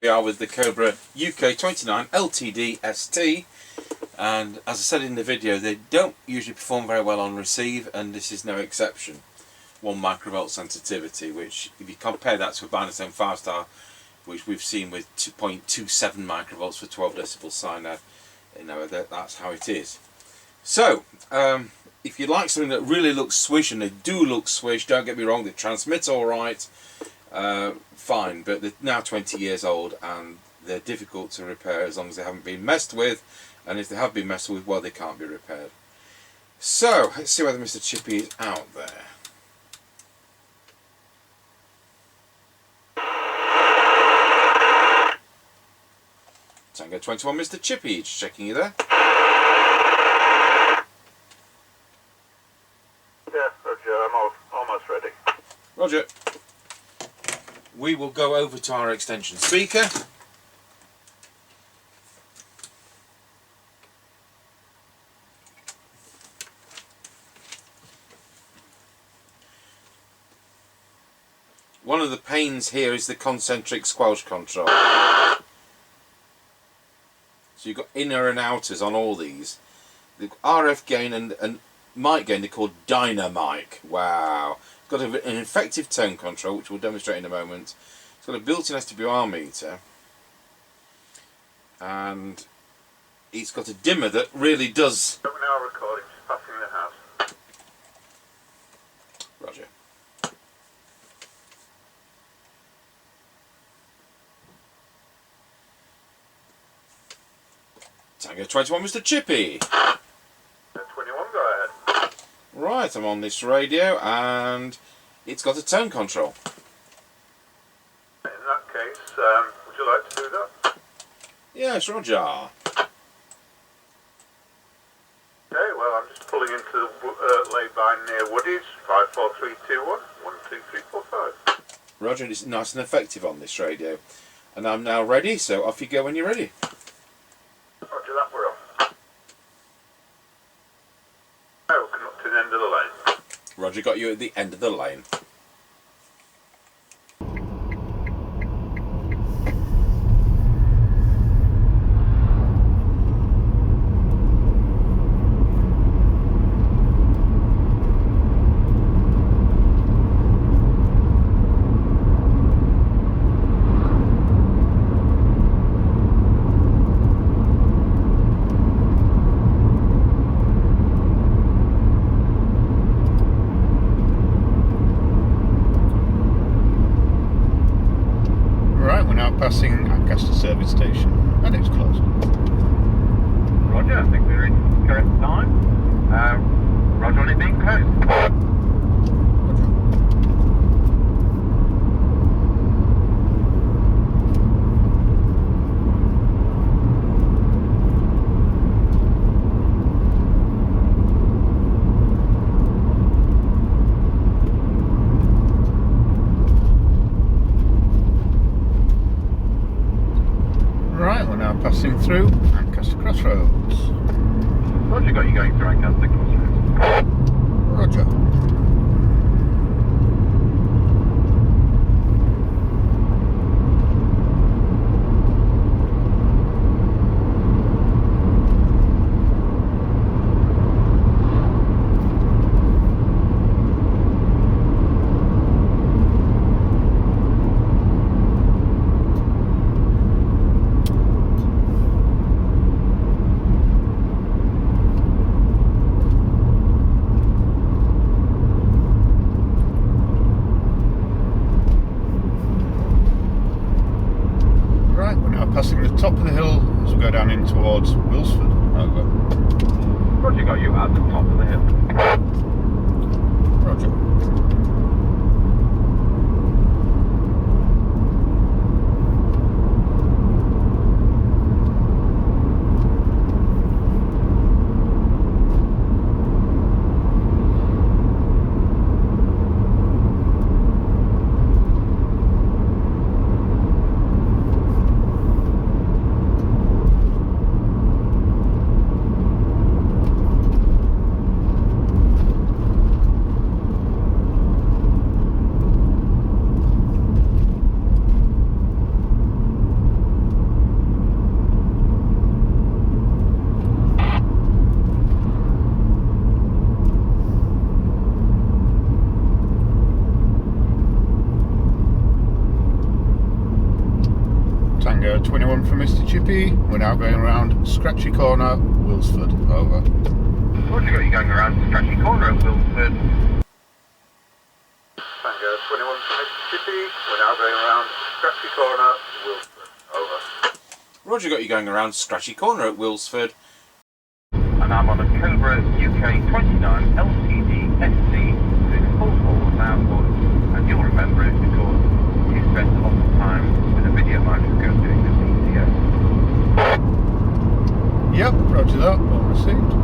We are with the Cobra UK29LTD ST, and as I said in the video, they don't usually perform very well on receive, and this is no exception. 1 microvolt sensitivity, which if you compare that to a Binatone 5-star, which we've seen with 2.27 microvolts for 12 decibel sign, you know that's how it is. So if you like something that really looks swish, and they do look swish, don't get me wrong, they transmit all right, fine, but they're now 20 years old and they're difficult to repair as long as they haven't been messed with, and if they have been messed with, well, they can't be repaired. So let's see whether Mr. Chippy is out there. Tango 21, Mr. Chippy, just checking you there. Yeah, Roger, I'm almost ready. Roger. We will go over to our extension speaker. One of the pains here is the concentric squelch control. So you've got inner and outers on all these. The RF gain and mic gain, they're called dynamic. Wow. It's got an effective tone control, which we'll demonstrate in a moment. It's got a built-in SWR meter, and it's got a dimmer that really does. We're now recording, just passing the house. Roger. Tango 21, Mr. Chippy. 21, go ahead. Right, I'm on this radio, and it's got a tone control. In that case, would you like to do that? Yes, Roger. Okay, well, I'm just pulling into the lay-by near Woody's, 54321, 12345. Roger, it's nice and effective on this radio. And I'm now ready, so off you go when you're ready. Roger that, we're off. Now we're coming up to the end of the lane. Roger, got you at the end of the lane. Passing Lancaster service station, and it's closed. Roger, I think we're in correct time. Roger on it being closed. Passing through Lancaster Crossroads. Roger, got you going through Lancaster Crossroads. Roger. Passing the top of the hill as we go down in towards Wilsford. Over. Roger, got you at the top of the hill. Roger. Tango 21 from Mr. Chippy. We're now going around Scratchy Corner, Wilsford. Over. Roger, got you going around Scratchy Corner at Wilsford. Tango 21 from Mr. Chippy. We're now going around Scratchy Corner, Wilsford. Over. Roger, got you going around Scratchy Corner at Wilsford. And I'm on a Cobra UK29LTD ST doing full forward outboard. And you'll remember it because you spent a lot of time with a video microscope doing the PCS. Yep, roger that. Well received.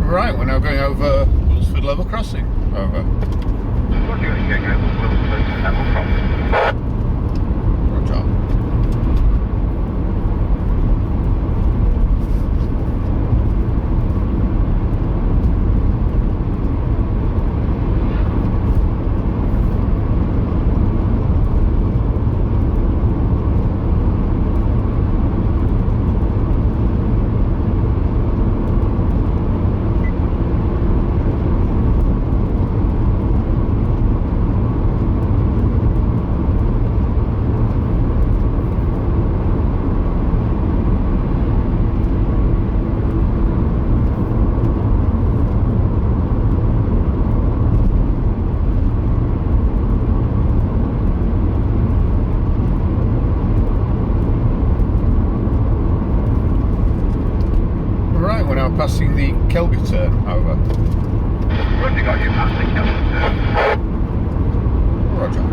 Right, we're now going over Wilsford Level Crossing. Over. Roger, you're going over Wilsford Level Crossing. Roger. We're now passing the Kelby turn. Over. Roger, got you past the Kelby turn. Roger.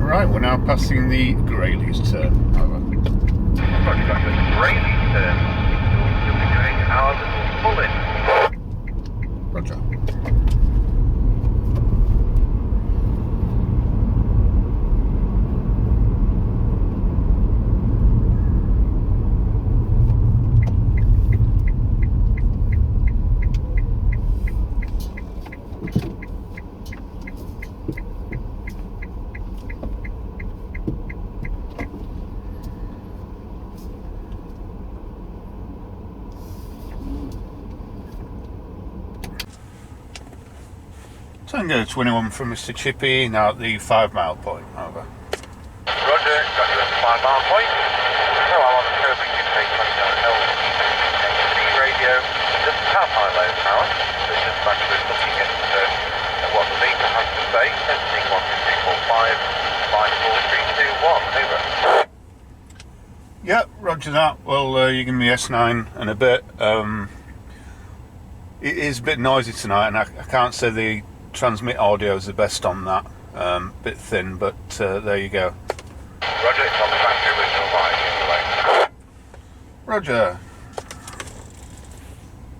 Right, we're now passing the Grayleys turn. Over. Roger, got you at Grayleys turn. You'll be doing our little pull-in. Roger. Tango 21 from Mr. Chippy, now at the 5 mile point. Over. Roger, got you at the 5 mile point. So I'm on the Cobra UK29LTD radio. Just half high low power. So just actually looking at what the meter has to say. Testing 12345 54321. Over. Yep, roger that. Well, you give me S9 and a bit. It is a bit noisy tonight, and I can't say the transmit audio is the best on that. Bit thin, but there you go. Roger, it's on the factory original line. Roger.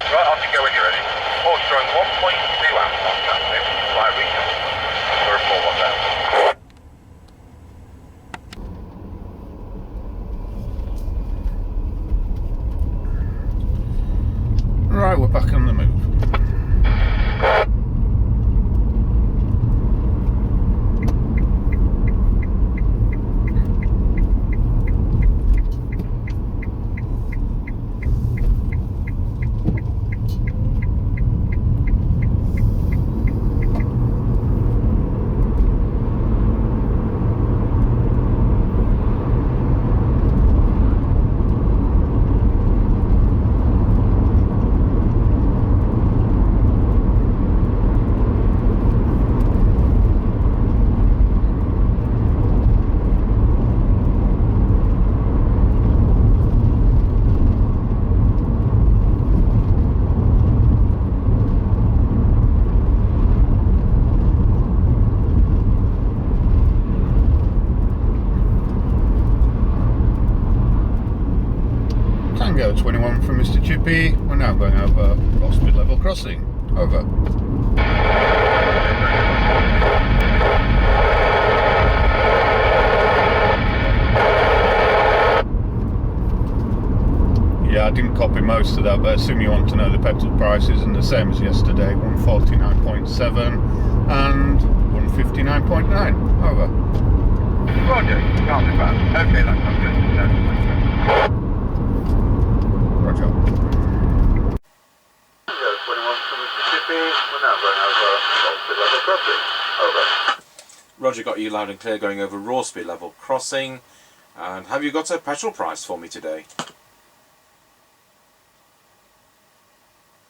Right, off you go when you're ready. Horse throwing 1.2 amps on that. Fly region. We're a 4-1 down. Right, we're back on the move. 21 from Mr. Chippy. We're now going over low speed level crossing. Over. Yeah, I didn't copy most of that, but I assume you want to know the petrol prices, and the same as yesterday, 149.7 and 159.9. Over. Roger, can't be bad. Okay, that's not good. Roger. 21 from Mississippi, we're now going over low speed level crossing. Over. Roger, got you loud and clear going over raw speed level crossing. And have you got a petrol price for me today?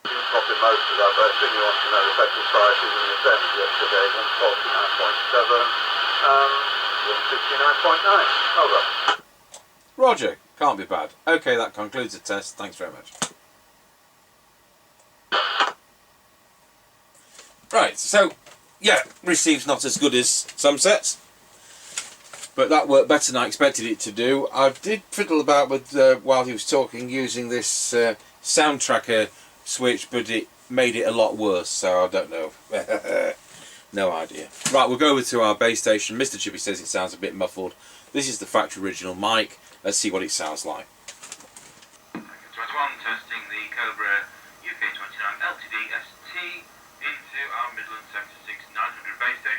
Didn't copy most of that, but I assume you want to know the petrol prices and the same as yesterday, 149.7 and 159.9. Over. Roger, can't be bad. Okay, that concludes the test. Thanks very much. Right, so, yeah, receive's not as good as some sets, but that worked better than I expected it to do. I did fiddle about with, while he was talking, using this sound tracker switch, but it made it a lot worse, so I don't know. No idea. Right, we'll go over to our base station. Mr. Chippy says it sounds a bit muffled. This is the factory original mic. Let's see what it sounds like. 21, testing the Cobra UK29LTD ST into our Midland 76 900 base station.